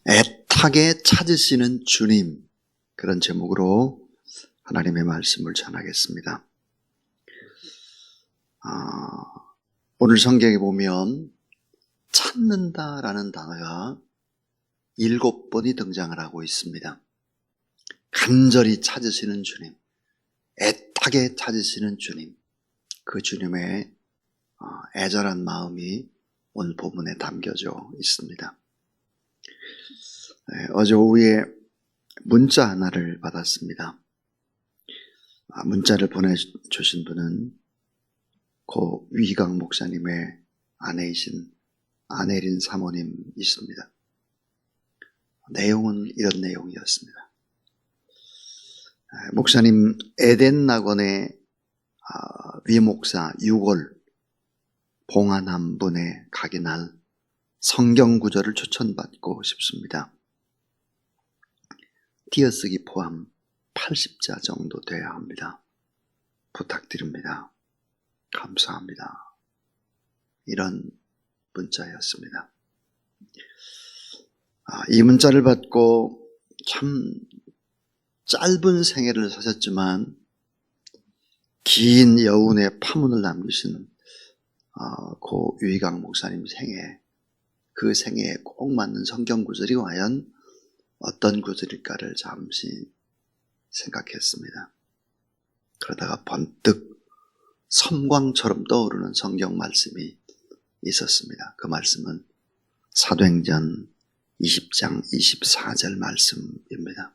애타게 찾으시는 주님, 그런 제목으로 하나님의 말씀을 전하겠습니다. 오늘 성경에 보면 찾는다라는 단어가 7번이 등장을 하고 있습니다. 간절히 찾으시는 주님, 애타게 찾으시는 주님, 그 주님의 애절한 마음이 오늘 본문에 담겨져 있습니다. 어제 오후에 문자 하나를 받았습니다. 문자를 보내주신 분은 고 위강 목사님의 아내이신 안혜린 사모님이십니다. 내용은 이런 내용이었습니다. 목사님, 에덴 낙원의 위목사 6월 봉안함 분에 가기 날 성경 구절을 추천받고 싶습니다. 띄어쓰기 포함 80자 정도 돼야 합니다. 부탁드립니다. 감사합니다. 이런 문자였습니다. 이 문자를 받고 참 짧은 생애를 사셨지만 긴 여운의 파문을 남기신 고 유희강 목사님 생애, 그 생애에 꼭 맞는 성경 구절이 과연 어떤 구절일까를 잠시 생각했습니다. 그러다가 번뜩 섬광처럼 떠오르는 성경 말씀이 있었습니다. 그 말씀은 사도행전 20장 24절 말씀입니다.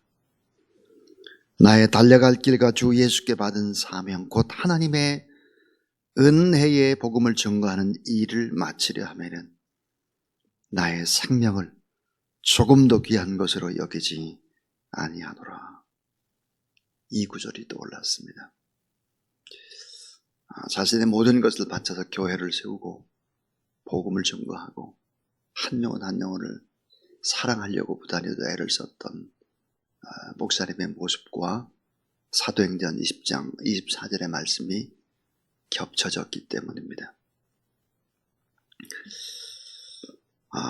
나의 달려갈 길과 주 예수께 받은 사명, 곧 하나님의 은혜의 복음을 증거하는 일을 마치려 하면은 나의 생명을 조금도 귀한 것으로 여기지 아니하노라. 이 구절이 떠올랐습니다. 자신의 모든 것을 바쳐서 교회를 세우고 복음을 증거하고 한 영혼 한 영혼을 사랑하려고 부단히도 애를 썼던 목사님의 모습과 사도행전 20장 24절의 말씀이 겹쳐졌기 때문입니다.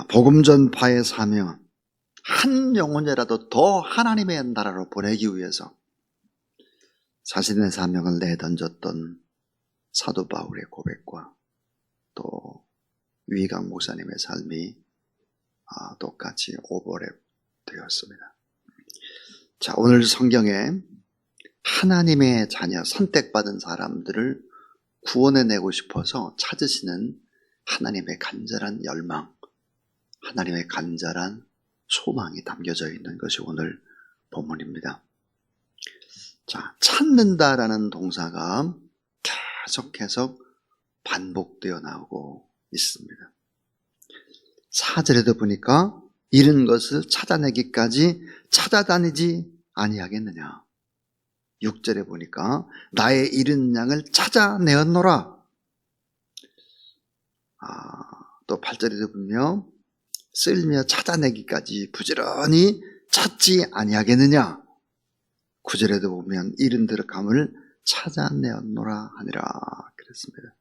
복음 전파의 사명은 한 영혼이라도 더 하나님의 나라로 보내기 위해서 자신의 사명을 내던졌던 사도 바울의 고백과 또 위강 목사님의 삶이 똑같이 오버랩 되었습니다. 자, 오늘 성경에 하나님의 자녀, 선택받은 사람들을 구원해내고 싶어서 찾으시는 하나님의 간절한 열망, 하나님의 간절한 소망이 담겨져 있는 것이 오늘 본문입니다. 자, 찾는다라는 동사가 계속해서 반복되어 나오고 있습니다. 4절에도 보니까 잃은 것을 찾아내기까지 찾아다니지 아니하겠느냐. 6절에 보니까 나의 잃은 양을 찾아내었노라. 또 8절에도 보면 쓸며 찾아내기까지 부지런히 찾지 아니하겠느냐. 9절에도 보면 잃은 들어감을 찾아내었노라 하니라 그랬습니다.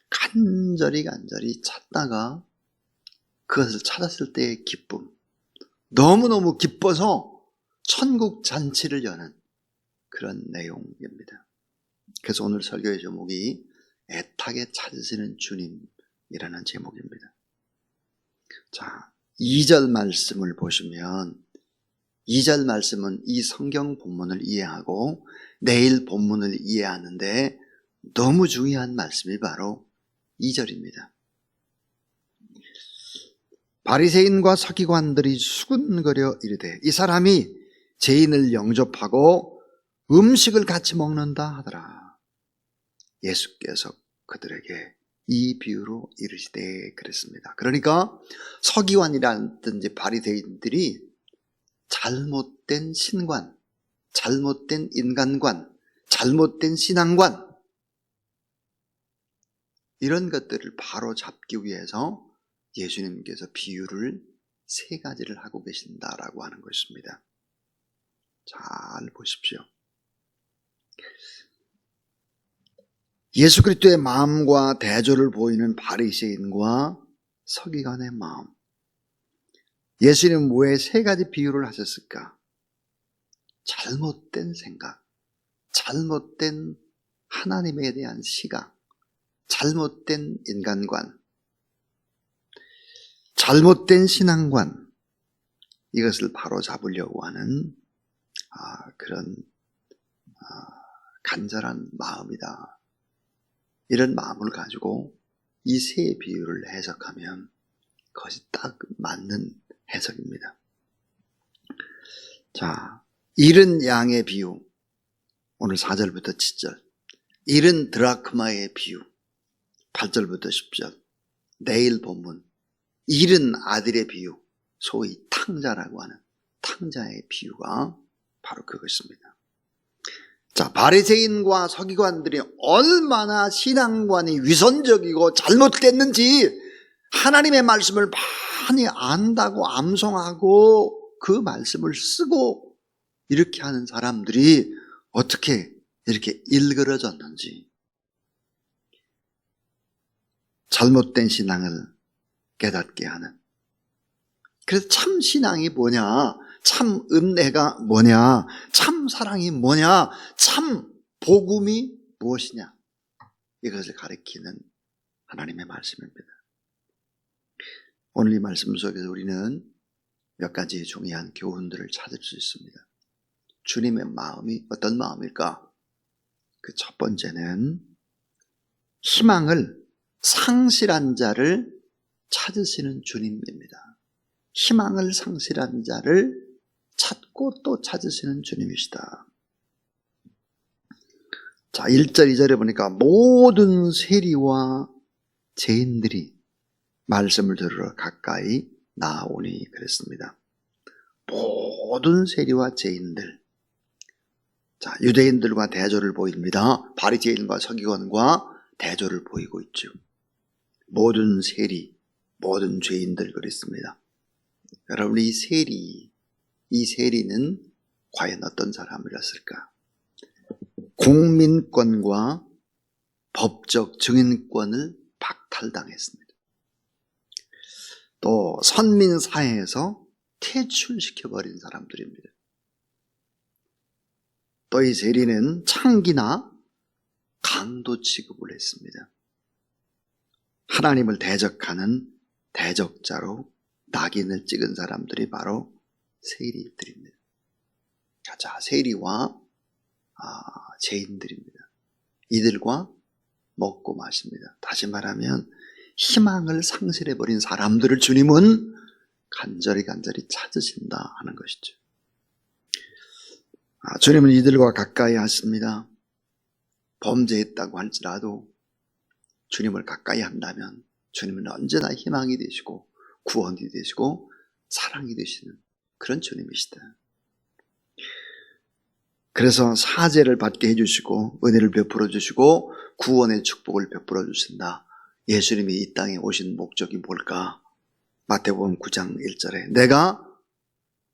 간절히 찾다가 그것을 찾았을 때의 기쁨, 너무너무 기뻐서 천국 잔치를 여는 그런 내용입니다. 그래서 오늘 설교의 제목이 애타게 찾으시는 주님이라는 제목입니다. 자, 2절 말씀을 보시면 2절 말씀은 이 성경 본문을 이해하고 내일 본문을 이해하는데 너무 중요한 말씀이 바로 2절입니다. 바리새인과 서기관들이 수군거려 이르되 이 사람이 죄인을 영접하고 음식을 같이 먹는다 하더라. 예수께서 그들에게 이 비유로 이르시되 그랬습니다. 그러니까 서기관이라든지 바리새인들이 잘못된 신관, 잘못된 인간관, 잘못된 신앙관, 이런 것들을 바로 잡기 위해서 예수님께서 비유를 3가지를 하고 계신다라고 하는 것입니다. 잘 보십시오. 예수 그리스도의 마음과 대조를 보이는 바리새인과 서기관의 마음, 예수님은 왜 세 가지 비유를 하셨을까? 잘못된 생각, 잘못된 하나님에 대한 시각, 잘못된 인간관, 잘못된 신앙관, 이것을 바로잡으려고 하는 그런 간절한 마음이다. 이런 마음을 가지고 이 세 비유를 해석하면 그것이 딱 맞는 해석입니다. 자, 잃은 양의 비유, 오늘 4절부터 7절, 잃은 드라크마의 비유, 8절부터 10절, 내일 본문, 잃은 아들의 비유, 소위 탕자라고 하는 탕자의 비유가 바로 그것입니다. 자, 바리새인과 서기관들이 얼마나 신앙관이 위선적이고 잘못됐는지 하나님의 말씀을 많이 안다고 암송하고 그 말씀을 쓰고 이렇게 하는 사람들이 어떻게 이렇게 일그러졌는지, 잘못된 신앙을 깨닫게 하는. 그래서 참 신앙이 뭐냐, 참 은혜가 뭐냐, 참 사랑이 뭐냐, 참 복음이 무엇이냐, 이것을 가리키는 하나님의 말씀입니다. 오늘 이 말씀 속에서 우리는 몇 가지 중요한 교훈들을 찾을 수 있습니다. 주님의 마음이 어떤 마음일까? 그 첫 번째는 희망을 상실한 자를 찾으시는 주님입니다. 희망을 상실한 자를 찾고 또 찾으시는 주님이시다. 자, 1절 2절에 보니까 모든 세리와 죄인들이 말씀을 들으러 가까이 나오니 그랬습니다. 모든 세리와 죄인들. 자, 유대인들과 대조를 보입니다. 바리새인과 서기관과 대조를 보이고 있죠. 모든 세리, 모든 죄인들 그랬습니다. 여러분, 이 세리는 과연 어떤 사람이었을까? 공민권과 법적 증인권을 박탈당했습니다. 또 선민사회에서 퇴출시켜버린 사람들입니다. 또 이 세리는 창기나 강도 취급을 했습니다. 하나님을 대적하는 대적자로 낙인을 찍은 사람들이 바로 세리들입니다. 자, 세리와 죄인들입니다. 이들과 먹고 마십니다. 다시 말하면 희망을 상실해버린 사람들을 주님은 간절히 찾으신다 하는 것이죠. 주님은 이들과 가까이 하십니다. 범죄했다고 할지라도 주님을 가까이 한다면 주님은 언제나 희망이 되시고 구원이 되시고 사랑이 되시는 그런 주님이시다. 그래서 사죄를 받게 해주시고 은혜를 베풀어 주시고 구원의 축복을 베풀어 주신다. 예수님이 이 땅에 오신 목적이 뭘까? 마태복음 9장 1절에 내가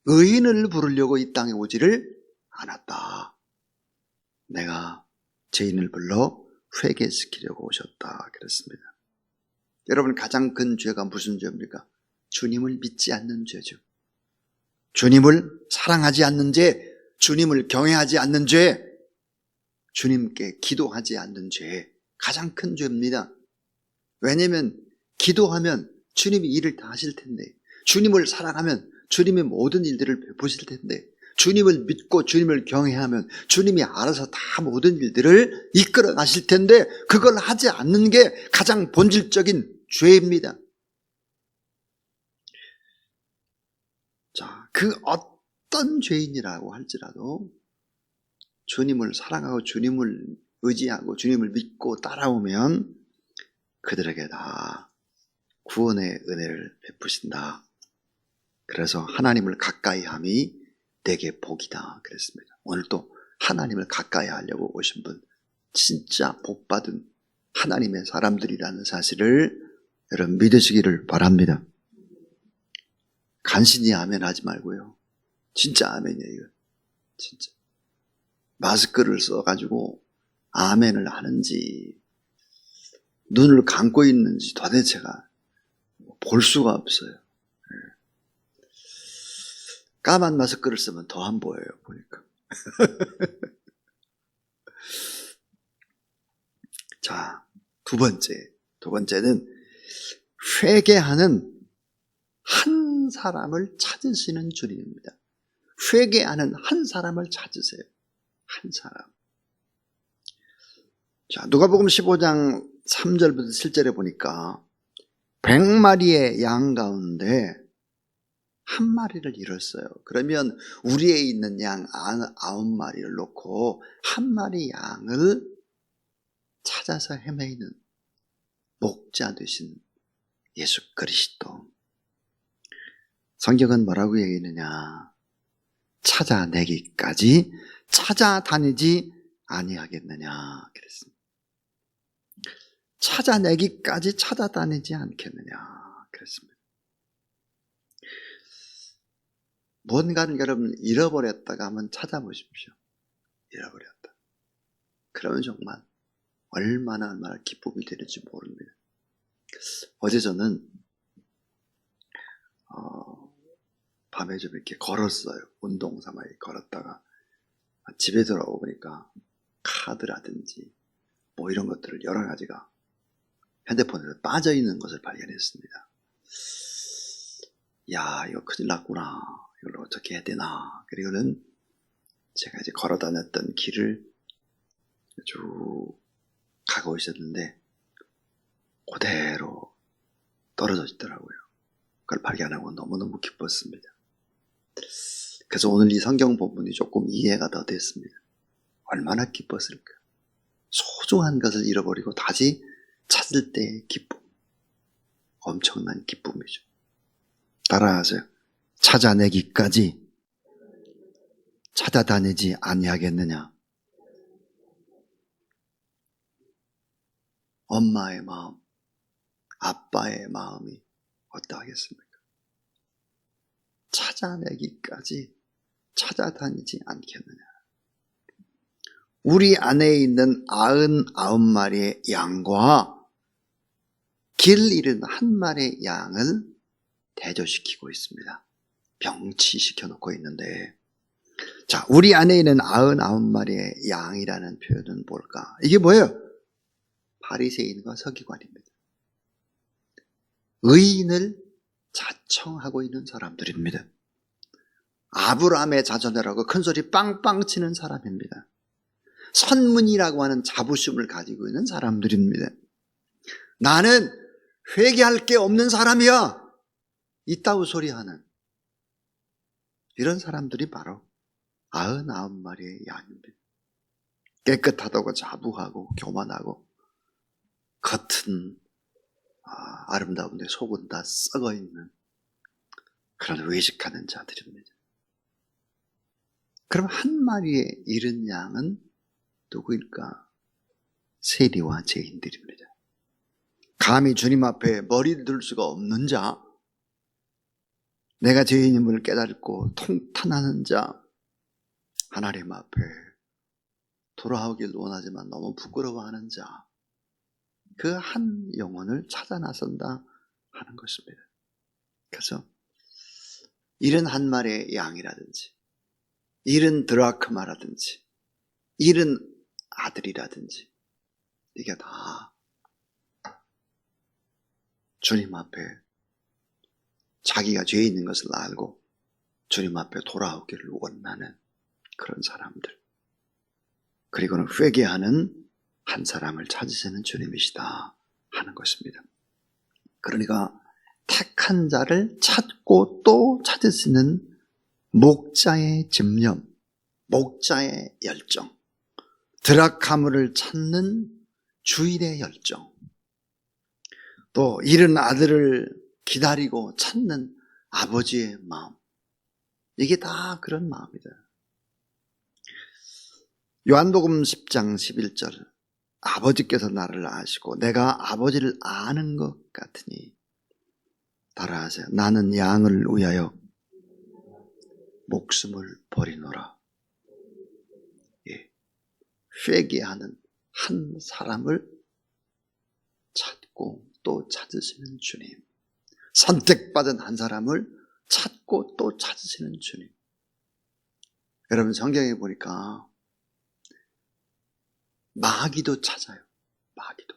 의인을 부르려고 이 땅에 오지를 않았다. 내가 죄인을 불러 회개시키려고 오셨다. 그랬습니다. 여러분, 가장 큰 죄가 무슨 죄입니까? 주님을 믿지 않는 죄죠. 주님을 사랑하지 않는 죄, 주님을 경외하지 않는 죄, 주님께 기도하지 않는 죄, 가장 큰 죄입니다. 왜냐하면 기도하면 주님이 일을 다 하실 텐데, 주님을 사랑하면 주님이 모든 일들을 베푸실 텐데, 주님을 믿고 주님을 경외하면 주님이 알아서 다 모든 일들을 이끌어 가실 텐데, 그걸 하지 않는 게 가장 본질적인 죄입니다. 자, 그 어떤 죄인이라고 할지라도 주님을 사랑하고 주님을 의지하고 주님을 믿고 따라오면 그들에게 다 구원의 은혜를 베푸신다. 그래서 하나님을 가까이 함이 내게 복이다 그랬습니다. 오늘 또 하나님을 가까이 하려고 오신 분, 진짜 복받은 하나님의 사람들이라는 사실을 여러분 믿으시기를 바랍니다. 간신히 아멘 하지 말고요. 진짜 아멘이에요. 진짜. 마스크를 써가지고 아멘을 하는지 눈을 감고 있는지 도대체가 볼 수가 없어요. 까만 마스크를 쓰면 더 안 보여요, 보니까. 자, 두 번째는 회개하는 한 사람을 찾으시는 주님입니다. 회개하는 한 사람을 찾으세요. 한 사람. 자, 누가복음 15장 3절부터 7절에 보니까 100마리의 양 가운데 한 마리를 잃었어요. 그러면 우리에 있는 양 9마리를 놓고 한 마리 양을 찾아서 헤매이는 목자 되신 예수 그리스도. 성경은 뭐라고 얘기하느냐? 찾아내기까지 찾아다니지 아니하겠느냐 그랬습니다. 찾아내기까지 찾아다니지 않겠느냐 그랬습니다. 뭔가를 여러분 잃어버렸다가 한번 찾아보십시오. 잃어버렸다. 그러면 정말 얼마나 기쁨이 되는지 모릅니다. 어제 저는 밤에 좀 이렇게 걸었어요. 운동 삼아 걸었다가 집에 돌아오고 보니까 카드라든지 뭐 이런 것들을 여러 가지가 핸드폰에 빠져 있는 것을 발견했습니다. 야, 이거 큰일 났구나. 이걸 어떻게 해야 되나. 그리고는 제가 이제 걸어 다녔던 길을 쭉 가고 있었는데 그대로 떨어져 있더라고요. 그걸 발견하고 너무너무 기뻤습니다. 그래서 오늘 이 성경 본문이 조금 이해가 더 됐습니다. 얼마나 기뻤을까. 소중한 것을 잃어버리고 다시 찾을 때의 기쁨. 엄청난 기쁨이죠. 따라하세요. 찾아내기까지 찾아다니지 아니하겠느냐. 엄마의 마음, 아빠의 마음이 어떠하겠습니까? 찾아내기까지 찾아다니지 않겠느냐. 우리 안에 있는 99마리의 양과 길 잃은 한 마리의 양을 대조시키고 있습니다. 병치시켜 놓고 있는데, 자, 우리 안에 있는 99마리의 양이라는 표현은 뭘까? 이게 뭐예요? 바리새인과 서기관입니다. 의인을 자청하고 있는 사람들입니다. 아브라함의 자손이라고 큰소리 빵빵 치는 사람입니다. 선문이라고 하는 자부심을 가지고 있는 사람들입니다. 나는 회개할 게 없는 사람이야. 이따구 소리하는 이런 사람들이 바로 99마리의 양입니다. 깨끗하다고 자부하고 교만하고 겉은 아름다운데 속은 다 썩어있는 그런 외식하는 자들입니다. 그럼 한 마리의 잃은 양은 누구일까? 세리와 죄인들입니다. 감히 주님 앞에 머리를 들 수가 없는 자, 내가 죄인임을 깨닫고 통탄하는 자, 하나님 앞에 돌아오길 원하지만 너무 부끄러워하는 자, 그 한 영혼을 찾아 나선다 하는 것입니다. 그래서 잃은 한 마리의 양이라든지 잃은 드라크마라든지 잃은 아들이라든지 이게 다 주님 앞에 자기가 죄 있는 것을 알고 주님 앞에 돌아오기를 원하는 그런 사람들, 그리고는 회개하는 한 사람을 찾으시는 주님이시다 하는 것입니다. 그러니까 택한 자를 찾고 또 찾으시는 목자의 집념, 목자의 열정, 드라카무를 찾는 주일의 열정, 또 잃은 아들을 기다리고 찾는 아버지의 마음, 이게 다 그런 마음이다. 요한복음 10장 11절, 아버지께서 나를 아시고 내가 아버지를 아는 것 같으니, 따라하세요. 나는 양을 위하여 목숨을 버리노라. 예. 회개하는 한 사람을 찾고 또 찾으시는 주님, 선택받은 한 사람을 찾고 또 찾으시는 주님, 여러분 성경에 보니까 마귀도 찾아요. 마귀도.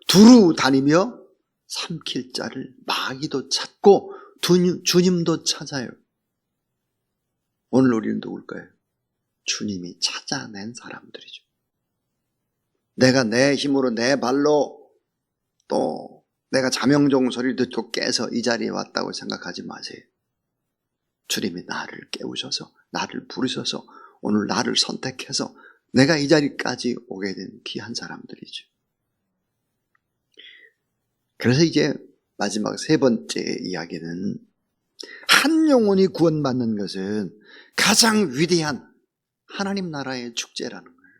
두루 다니며 삼킬 자를 마귀도 찾고 주님도 찾아요. 오늘 우리는 누굴까요? 주님이 찾아낸 사람들이죠. 내가 내 힘으로 내 발로 또 내가 자명종 소리를 듣고 깨서 이 자리에 왔다고 생각하지 마세요. 주님이 나를 깨우셔서 나를 부르셔서 오늘 나를 선택해서 내가 이 자리까지 오게 된 귀한 사람들이죠. 그래서 이제 마지막 세 번째 이야기는 한 영혼이 구원받는 것은 가장 위대한 하나님 나라의 축제라는 거예요.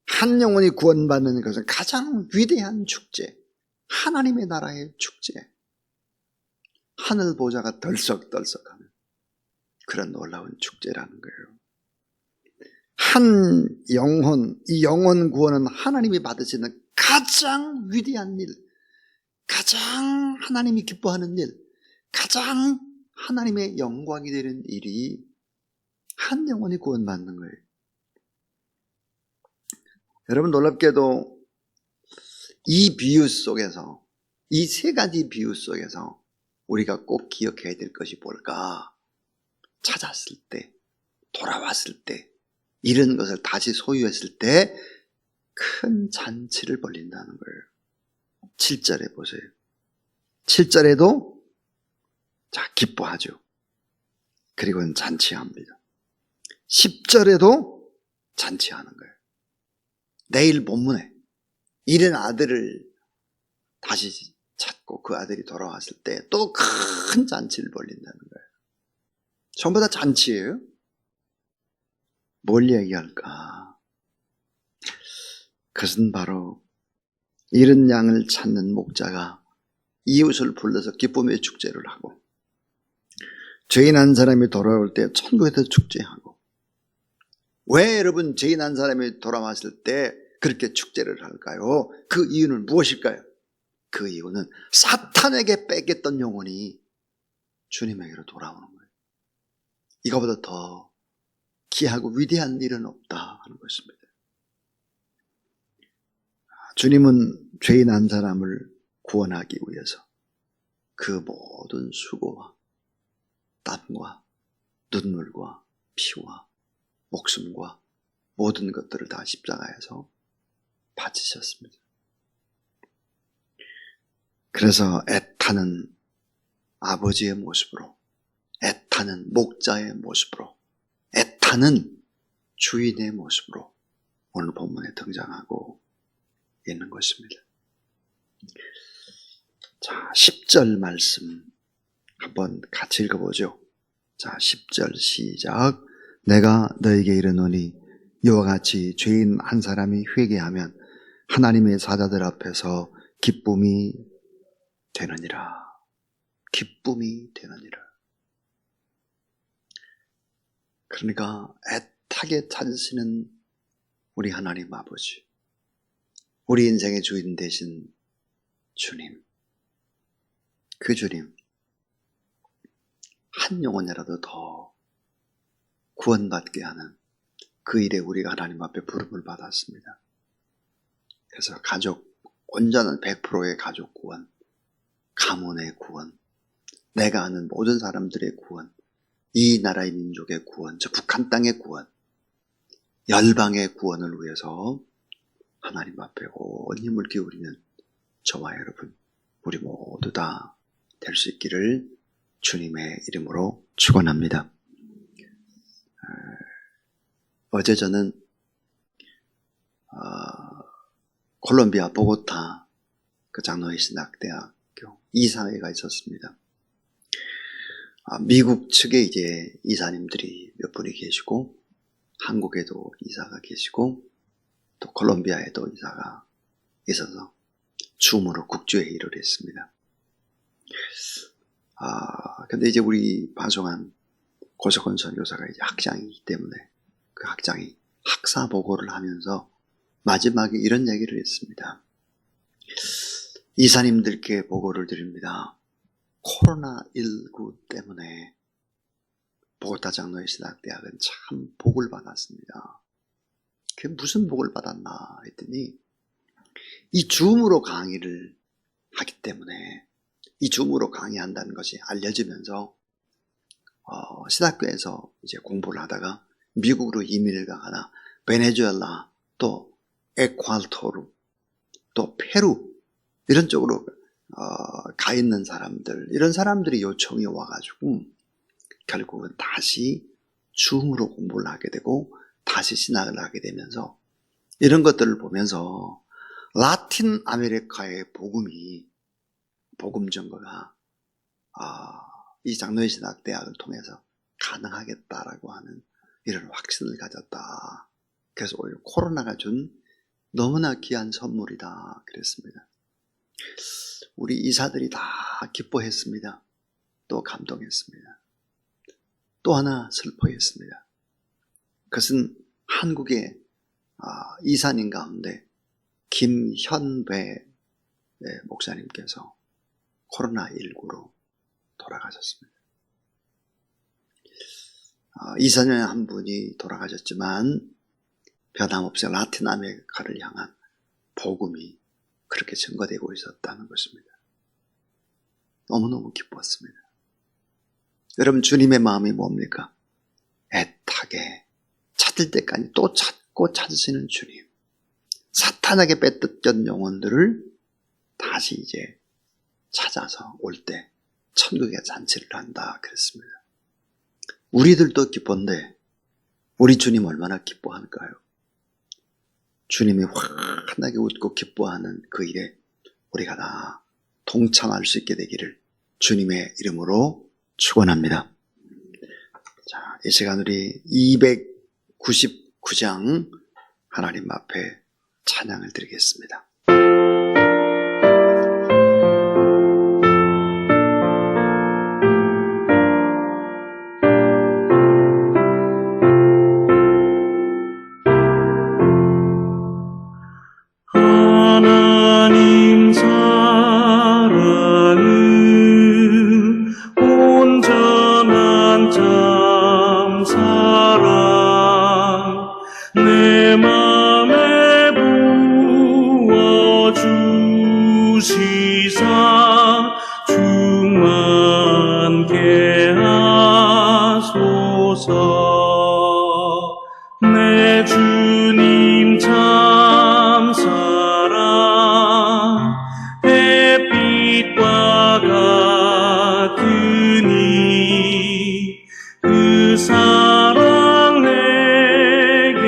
한 영혼이 구원받는 것은 가장 위대한 축제, 하나님의 나라의 축제. 하늘 보좌가 덜썩덜썩하는 그런 놀라운 축제라는 거예요. 한 영혼, 이 영혼 구원은 하나님이 받으시는 가장 위대한 일, 가장 하나님이 기뻐하는 일, 가장 하나님의 영광이 되는 일이 한 영혼이 구원받는 거예요. 여러분 놀랍게도 이 비유 속에서, 이 세 가지 비유 속에서 우리가 꼭 기억해야 될 것이 뭘까? 찾았을 때, 돌아왔을 때, 이런 것을 다시 소유했을 때 큰 잔치를 벌린다는 거예요. 7절에 보세요. 7절에도 자 기뻐하죠. 그리고는 잔치합니다. 10절에도 잔치하는 거예요. 내일 본문에 잃은 아들을 다시 찾고 그 아들이 돌아왔을 때 또 큰 잔치를 벌린다는 거예요. 전부 다 잔치예요. 뭘 얘기할까? 그것은 바로 잃은 양을 찾는 목자가 이웃을 불러서 기쁨의 축제를 하고, 죄인 한 사람이 돌아올 때 천국에서 축제하고, 왜 여러분 죄인 한 사람이 돌아왔을 때 그렇게 축제를 할까요? 그 이유는 무엇일까요? 그 이유는 사탄에게 뺏겼던 영혼이 주님에게로 돌아오는 거예요. 이거보다 더 귀하고 위대한 일은 없다 하는 것입니다. 주님은 죄인 한 사람을 구원하기 위해서 그 모든 수고와 땀과 눈물과 피와 목숨과 모든 것들을 다 십자가에서 바치셨습니다. 그래서 애타는 아버지의 모습으로, 애타는 목자의 모습으로, 애타는 주인의 모습으로 오늘 본문에 등장하고 있는 것입니다. 자, 10절 말씀 한번 같이 읽어보죠. 자, 10절 시작. 내가 너에게 이르노니 이와 같이 죄인 한 사람이 회개하면 하나님의 사자들 앞에서 기쁨이 되느니라. 기쁨이 되느니라. 그러니까 애타게 찾으시는 우리 하나님 아버지, 우리 인생의 주인 되신 주님, 그 주님, 한 영혼이라도 더 구원받게 하는 그 일에 우리가 하나님 앞에 부름을 받았습니다. 그래서 가족, 온전한 100%의 가족 구원, 가문의 구원, 내가 아는 모든 사람들의 구원, 이 나라의 민족의 구원, 저 북한 땅의 구원, 열방의 구원을 위해서 하나님 앞에 온 힘을 기울이는 저와 여러분, 우리 모두 다 될 수 있기를 주님의 이름으로 축원합니다. 어제 저는 콜롬비아 보고타 그 장로회 신학대학교 이사회가 있었습니다. 미국 측에 이제 이사님들이 몇 분이 계시고, 한국에도 이사가 계시고, 또 콜롬비아에도 이사가 있어서 줌으로 국제회의를 했습니다. 근데 이제 우리 방송한 고석원 선교사가 이제 학장이기 때문에 그 학장이 학사 보고를 하면서 마지막에 이런 얘기를 했습니다. 이사님들께 보고를 드립니다. 코로나19 때문에 보고타 장로의 신학대학은 참 복을 받았습니다. 그게 무슨 복을 받았나 했더니 이 줌으로 강의를 하기 때문에 이 줌으로 강의한다는 것이 알려지면서 신학교에서 이제 공부를 하다가 미국으로 이민을 가거나 베네수엘라 또 에콰도르 또 페루 이런 쪽으로 가 있는 사람들, 이런 사람들이 요청이 와가지고 결국은 다시 줌으로 공부를 하게 되고 다시 신학을 하게 되면서 이런 것들을 보면서 라틴 아메리카의 복음 전거가 이 장로의 신학대학을 통해서 가능하겠다라고 하는 이런 확신을 가졌다. 그래서 오히려 코로나가 준 너무나 귀한 선물이다 그랬습니다. 우리 이사들이 다 기뻐했습니다. 또 감동했습니다. 또 하나 슬퍼했습니다. 그것은 한국의 이사님 가운데 김현배 목사님께서 코로나19로 돌아가셨습니다. 이사님 한 분이 돌아가셨지만 변함없이 라틴 아메리카를 향한 복음이 그렇게 증거되고 있었다는 것입니다. 너무너무 기뻤습니다. 여러분, 주님의 마음이 뭡니까? 애타게 찾을 때까지 또 찾고 찾으시는 주님. 사탄에게 뺏겼던 영혼들을 다시 이제 찾아서 올 때 천국의 잔치를 한다 그랬습니다. 우리들도 기쁜데 우리 주님 얼마나 기뻐할까요? 주님이 환하게 웃고 기뻐하는 그 일에 우리가 다 동참할 수 있게 되기를 주님의 이름으로 축원합니다. 자, 이 시간 우리 299장 하나님 앞에 찬양을 드리겠습니다. 하나님 사랑은 온전한 참 사랑 내 맘에 부어주시사 충만케 하소서. 내 주님 참 사랑 햇빛과 같으니 그 사랑 내게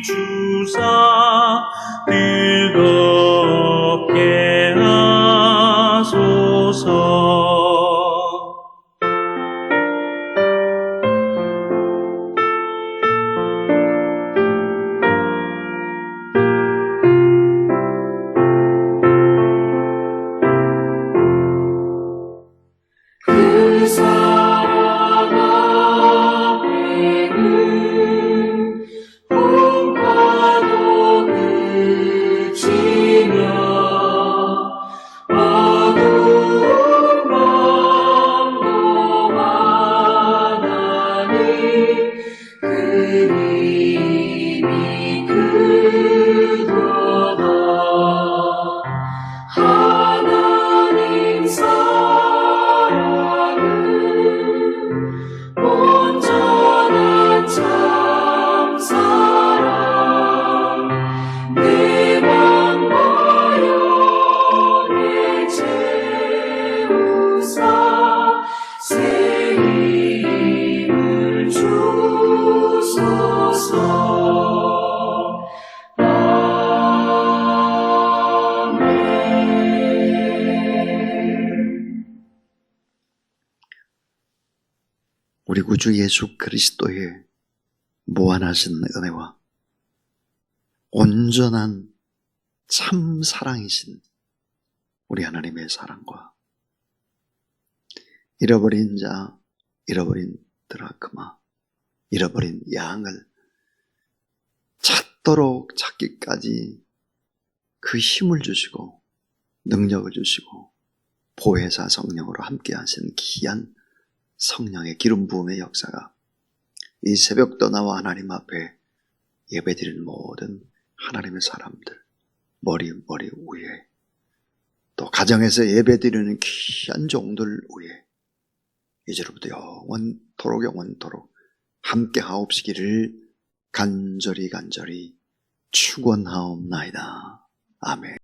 비추사 뜨겁게 하소서. 그 사랑 앞에는 풍파도 그치며 어두운 밤도 하나니 그 힘이 크도다. 하나님 사랑은 온전한 참 사랑 내 맘과 영에 채우사 새 힘을 주소서. 우리 구주 예수 그리스도의 무한하신 은혜와 온전한 참 사랑이신 우리 하나님의 사랑과 잃어버린 자, 잃어버린 드라크마, 잃어버린 양을 찾도록 찾기까지 그 힘을 주시고 능력을 주시고 보혜사 성령으로 함께 하신 귀한 성령의 기름 부음의 역사가 이 새벽도 나와 하나님 앞에 예배드리는 모든 하나님의 사람들 머리 위에 또 가정에서 예배드리는 귀한 종들 위에 이제로부터 영원토록 함께 하옵시기를 간절히 축원하옵나이다. 아멘.